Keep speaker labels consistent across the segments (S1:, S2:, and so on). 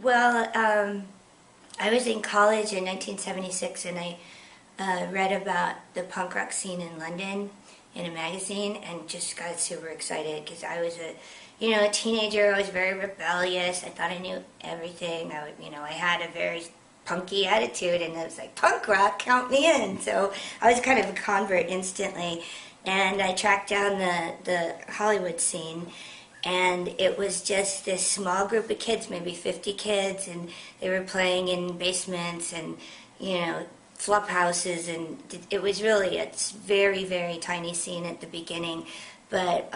S1: Well, I was in college in 1976, and I read about the punk rock scene in London in a magazine, and just got super excited because I was a teenager. I was very rebellious. I thought I knew everything. I had a very punky attitude, and it was like, punk rock, count me in. So I was kind of a convert instantly, and I tracked down the Hollywood scene. And it was just this small group of kids, maybe 50 kids, and they were playing in basements and, flop houses, and it was really a very, very tiny scene at the beginning, but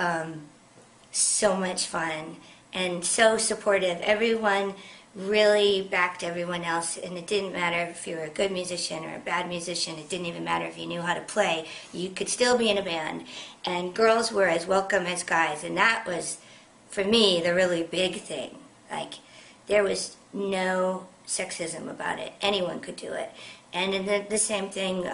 S1: so much fun and so supportive. Everyone really backed everyone else, and it didn't matter if you were a good musician or a bad musician. It didn't even matter if you knew how to play. You could still be in a band, and girls were as welcome as guys, and that was, for me, the really big thing. Like, there was no sexism about it. Anyone could do it. And the same thing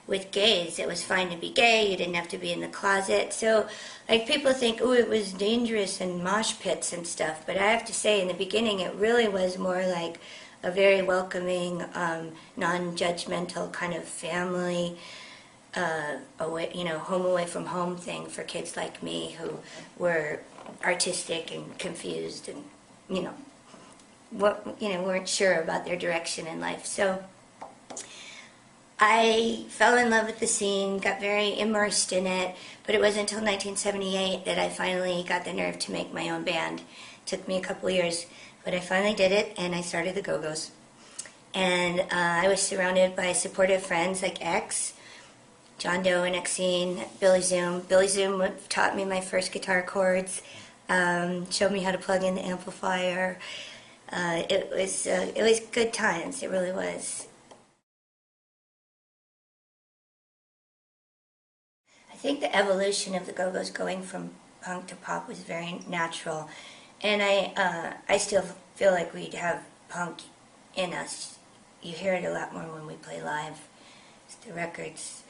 S1: with gays. It was fine to be gay. You didn't have to be in the closet. So, like, people think, oh, it was dangerous and mosh pits and stuff. But I have to say, in the beginning, it really was more like a very welcoming, non-judgmental kind of family, home away from home thing for kids like me who were artistic and confused and, weren't sure about their direction in life. So I fell in love with the scene, got very immersed in it, but it wasn't until 1978 that I finally got the nerve to make my own band. It took me a couple years, but I finally did it, and I started the Go-Go's. And I was surrounded by supportive friends like X, John Doe and Exene, Billy Zoom. Billy Zoom taught me my first guitar chords, showed me how to plug in the amplifier. It was good times, it really was. I think the evolution of the Go-Go's going from punk to pop was very natural, and I still feel like we have punk in us. You hear it a lot more when we play live. The records,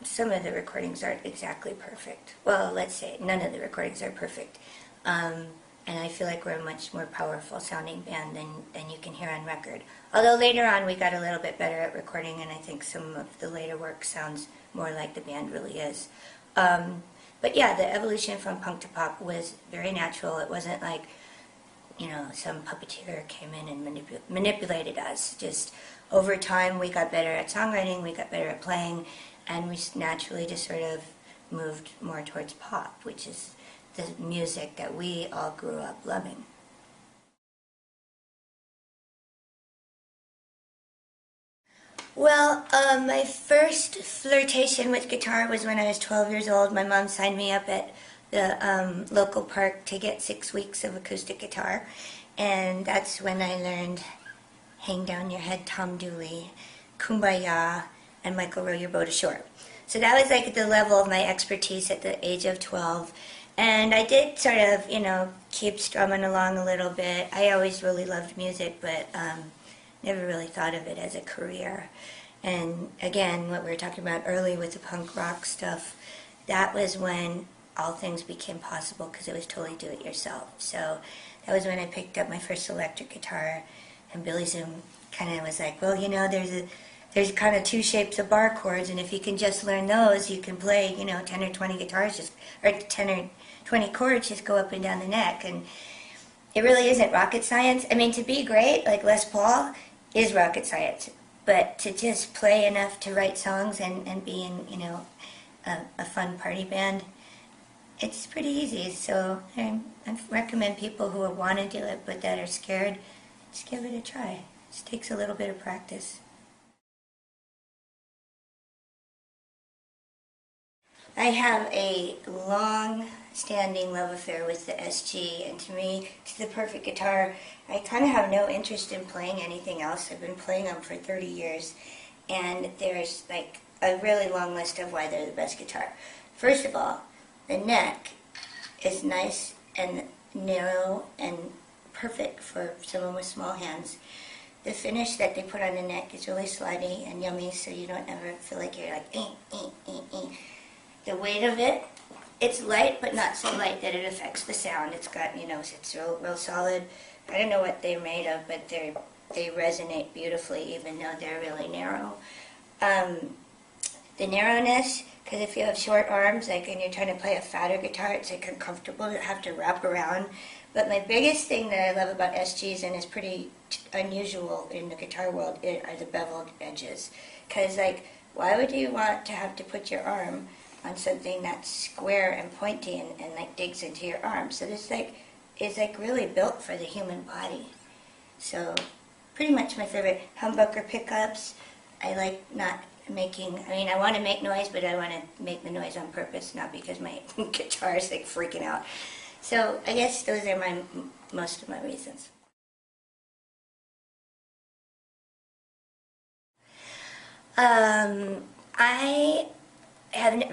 S1: some of the recordings aren't exactly perfect. Well, let's say none of the recordings are perfect. And I feel like we're a much more powerful sounding band than you can hear on record. Although later on we got a little bit better at recording, and I think some of the later work sounds more like the band really is. But yeah, the evolution from punk to pop was very natural. It wasn't like, some puppeteer came in and manipulated us. Just over time we got better at songwriting, we got better at playing, and we naturally just sort of moved more towards pop, which is the music that we all grew up loving. Well, my first flirtation with guitar was when I was 12 years old. My mom signed me up at the local park to get 6 weeks of acoustic guitar, and that's when I learned Hang Down Your Head, Tom Dooley, Kumbaya, and Michael Row Your Boat Ashore. So that was like the level of my expertise at the age of 12. And I did sort of, keep strumming along a little bit. I always really loved music, but never really thought of it as a career. And again, what we were talking about early with the punk rock stuff, that was when all things became possible because it was totally do-it-yourself. So that was when I picked up my first electric guitar, and Billy Zoom kind of was like, well, there's kind of two shapes of bar chords, and if you can just learn those, you can play, 10 or 20 guitars, or 10 or 20 chords just go up and down the neck. And it really isn't rocket science. I mean, to be great, like Les Paul, is rocket science. But to just play enough to write songs and be in, a fun party band, it's pretty easy. So I recommend people who want to do it but that are scared, just give it a try. It just takes a little bit of practice. I have a long-standing love affair with the SG, and to me, it's the perfect guitar. I kind of have no interest in playing anything else. I've been playing them for 30 years, and there's like a really long list of why they're the best guitar. First of all, the neck is nice and narrow and perfect for someone with small hands. The finish that they put on the neck is really slidey and yummy, so you don't ever feel like you're like, The weight of it it's light, but not so light that it affects the sound. It's got, it's real solid. I don't know what they're made of, but they resonate beautifully, even though they're really narrow. The narrowness, because if you have short arms, like, and you're trying to play a fatter guitar, it's like uncomfortable to have to wrap around. But my biggest thing that I love about SGs, and is pretty unusual in the guitar world, are the beveled edges. Because, like, why would you want to have to put your arm on something that's square and pointy and like digs into your arm? So this is really built for the human body. So pretty much my favorite. Humbucker pickups. I like not making, I want to make noise, but I want to make the noise on purpose, not because my guitar is like freaking out. So I guess those are most of my reasons. I have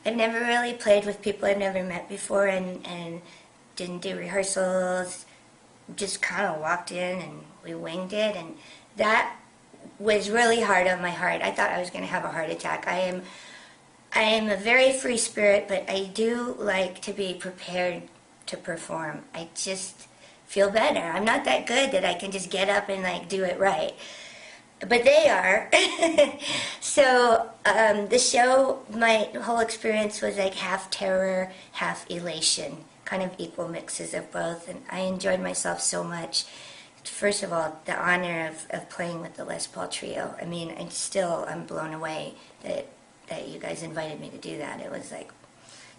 S1: I've never really played with people I've never met before, and didn't do rehearsals. Just kind of walked in and we winged it, and that was really hard on my heart. I thought I was going to have a heart attack. I am a very free spirit, but I do like to be prepared to perform. I just feel better. I'm not that good that I can just get up and like do it right. But they are. So the show, my whole experience was like half terror, half elation, kind of equal mixes of both. And I enjoyed myself so much. First of all, the honor of playing with the Les Paul Trio. I'm blown away that you guys invited me to do that. It was like,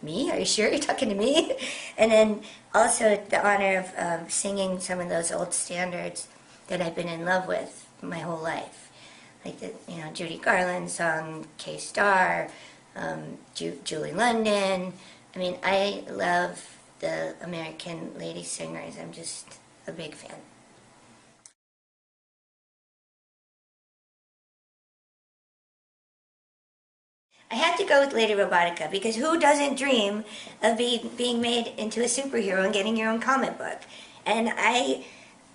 S1: me? Are you sure you're talking to me? And then also the honor of singing some of those old standards that I've been in love with my whole life. Like the Judy Garland song, K-Star, Julie London. I love the American lady singers. I'm just a big fan. I had to go with Lady Robotica because who doesn't dream of being made into a superhero and getting your own comic book? And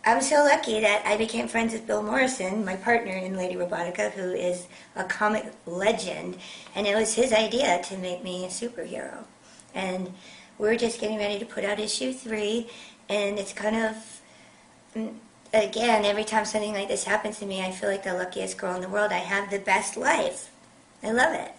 S1: I'm so lucky that I became friends with Bill Morrison, my partner in Lady Robotica, who is a comic legend, and it was his idea to make me a superhero. And we're just getting ready to put out issue 3, and it's kind of, again, every time something like this happens to me, I feel like the luckiest girl in the world. I have the best life. I love it.